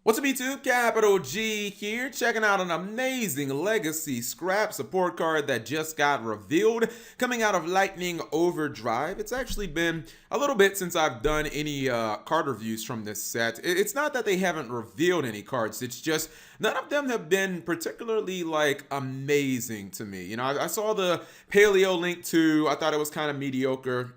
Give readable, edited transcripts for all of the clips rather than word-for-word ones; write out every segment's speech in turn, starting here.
What's up YouTube? Capital G here, checking out an amazing Legacy Scrap support card that just got revealed, coming out of Lightning Overdrive. It's actually been a little bit since I've done any card reviews from this set. It's not that they haven't revealed any cards, it's just none of them have been particularly like amazing to me. You know, I saw the Paleo Link 2, I thought it was kind of mediocre.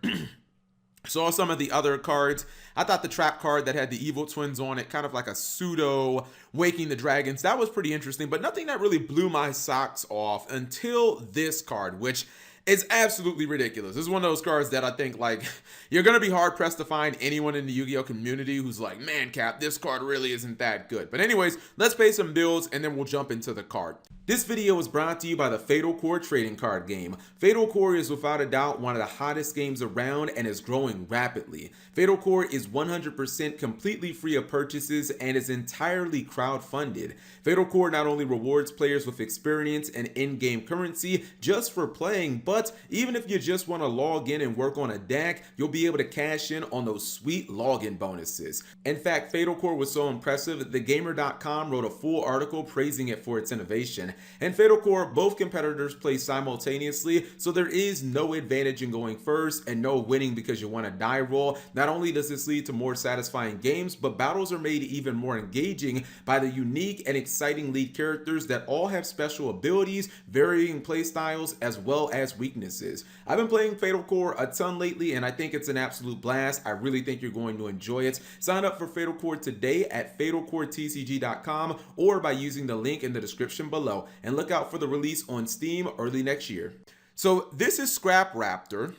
Saw some of the other cards. I thought the trap card that had the evil twins on it, kind of like a pseudo Waking the Dragons, that was pretty interesting, but nothing that really blew my socks off until this card, which is absolutely ridiculous. This is one of those cards that I think, like, you're going to be hard pressed to find anyone in the Yu-Gi-Oh community who's like, man, Cap, this card really isn't that good. But anyways, let's pay some bills and then we'll jump into the card. This video was brought to you by the Fatal Core trading card game. Fatal Core is without a doubt one of the hottest games around and is growing rapidly. Fatal Core is 100% completely free of purchases and is entirely crowd-funded. Fatal Core not only rewards players with experience and in-game currency just for playing, but even if you just want to log in and work on a deck, you'll be able to cash in on those sweet login bonuses. In fact, Fatal Core was so impressive, TheGamer.com wrote a full article praising it for its innovation. And Fatal Core, both competitors play simultaneously, so there is no advantage in going first and no winning because you want a die roll. Not only does this lead to more satisfying games, but battles are made even more engaging by the unique and exciting lead characters that all have special abilities, varying playstyles, as well as weaknesses. I've been playing Fatal Core a ton lately, and I think it's an absolute blast. I really think you're going to enjoy it. Sign up for Fatal Core today at fatalcoretcg.com or by using the link in the description below. And look out for the release on Steam early next year. So this is Scrap Raptor,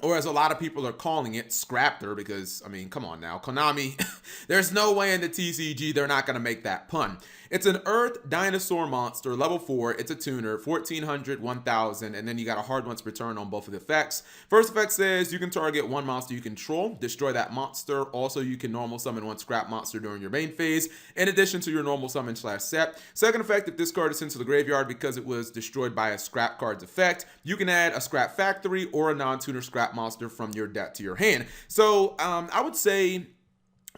or as a lot of people are calling it, Scraptor, because, I mean, come on now, Konami, there's no way in the TCG they're not going to make that pun. It's an Earth Dinosaur monster, level 4, it's a tuner, 1400, 1000, and then you got a hard once per turn on both of the effects. First effect says you can target one monster you control, destroy that monster. Also, you can normal summon one scrap monster during your main phase, in addition to your normal summon / set. Second effect, if this card is sent to the graveyard because it was destroyed by a scrap card's effect, you can add a scrap factory or a non-tuner scrap monster from your deck to your hand. So I would say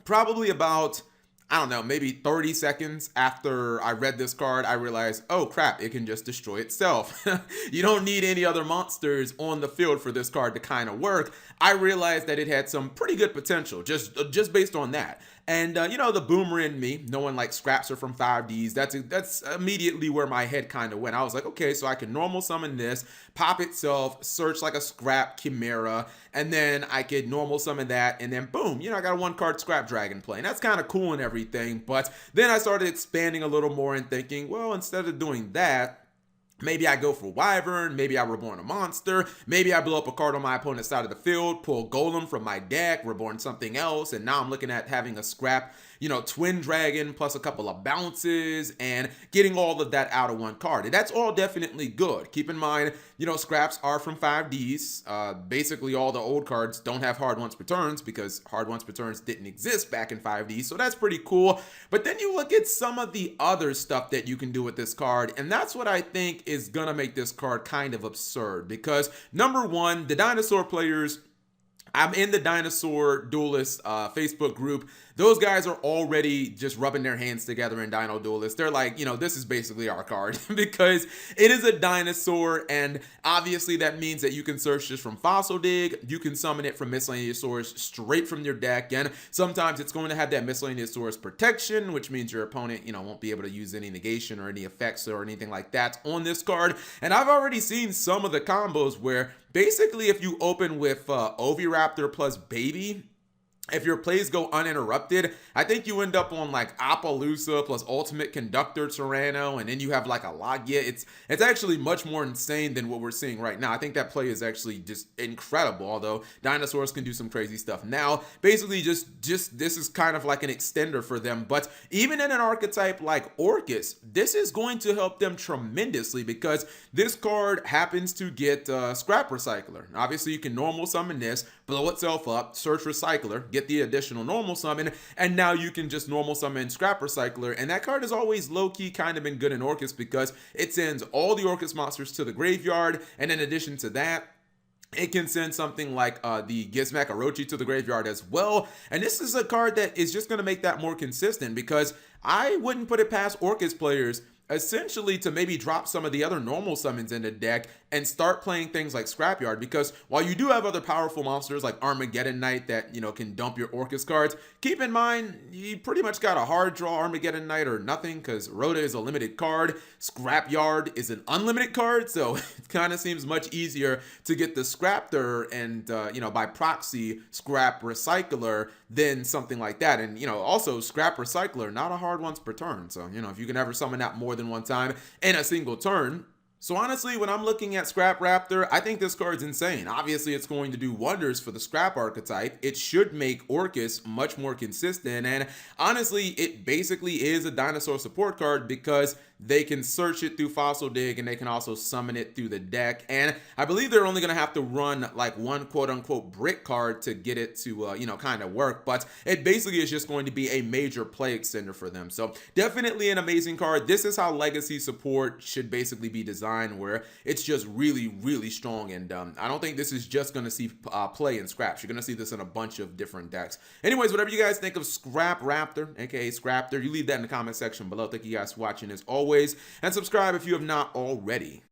probably about, I don't know, maybe 30 seconds after I read this card, I realized, oh crap, it can just destroy itself. You don't need any other monsters on the field for this card to kind of work. I realized that it had some pretty good potential just based on that. And, you know, the boomer in me, knowing like scraps are from 5Ds, that's immediately where my head kind of went. I was like, okay, so I can normal summon this, pop itself, search like a scrap chimera, and then I could normal summon that, and then boom, you know, I got a one card scrap dragon play. And that's kind of cool and everything. But then I started expanding a little more and thinking, well, instead of doing that, maybe I go for Wyvern, maybe I reborn a monster, maybe I blow up a card on my opponent's side of the field, pull Golem from my deck, reborn something else, and now I'm looking at having a scrap, you know, Twin Dragon plus a couple of bounces and getting all of that out of one card. And that's all definitely good. Keep in mind, you know, scraps are from 5Ds. Basically, all the old cards don't have hard once per turns because hard once per turns didn't exist back in 5D, so that's pretty cool. But then you look at some of the other stuff that you can do with this card, and that's what I think is gonna make this card kind of absurd because number one, the dinosaur players, I'm in the Dinosaur Duelists Facebook group. Those guys are already just rubbing their hands together in Dino Duelists. They're like, you know, this is basically our card because it is a dinosaur, and obviously that means that you can search this from Fossil Dig, you can summon it from Miscellaneous Source straight from your deck, and sometimes it's going to have that Miscellaneous Source protection, which means your opponent, you know, won't be able to use any negation or any effects or anything like that on this card. And I've already seen some of the combos where basically if you open with Oviraptor plus Baby, if your plays go uninterrupted, I think you end up on like Appaloosa plus Ultimate Conductor Tyranno, and then you have like a Logia. It's actually much more insane than what we're seeing right now. I think that play is actually just incredible, although dinosaurs can do some crazy stuff. Now, basically just this is kind of like an extender for them, but even in an archetype like Orcus, this is going to help them tremendously because this card happens to get Scrap Recycler. Obviously, you can normal summon this, blow itself up, search Recycler, get the additional normal summon, and now you can just normal summon Scrap Recycler. And that card has always low-key kind of been good in Orcus because it sends all the Orcus monsters to the graveyard, and in addition to that, It can send something like the Gizmek Orochi to the graveyard as well. And this is a card that is just going to make that more consistent, because I wouldn't put it past Orcus players essentially to maybe drop some of the other normal summons in the deck and start playing things like Scrapyard, because while you do have other powerful monsters like Armageddon Knight that, you know, can dump your Orcus cards, keep in mind you pretty much got a hard draw Armageddon Knight or nothing, because Rhoda is a limited card, Scrapyard is an unlimited card, so it kind of seems much easier to get the Scraptor and, you know, by proxy Scrap Recycler than something like that. And, you know, also Scrap Recycler, not a hard once per turn, so, you know, if you can ever summon that more than one time in a single turn. So honestly, when I'm looking at Scrap Raptor, I think this card's insane. Obviously, it's going to do wonders for the Scrap archetype. It should make Orcus much more consistent, and honestly, it basically is a dinosaur support card because they can search it through Fossil Dig and they can also summon it through the deck. And I believe they're only going to have to run like one quote-unquote brick card to get it to, you know, kind of work. But it basically is just going to be a major play extender for them. So definitely an amazing card. This is how Legacy support should basically be designed, where it's just really, really strong. And I don't think this is just going to see play in Scraps. You're going to see this in a bunch of different decks. Anyways, whatever you guys think of Scrap Raptor, aka Scraptor, you leave that in the comment section below. Thank you guys for watching as always, and subscribe if you have not already.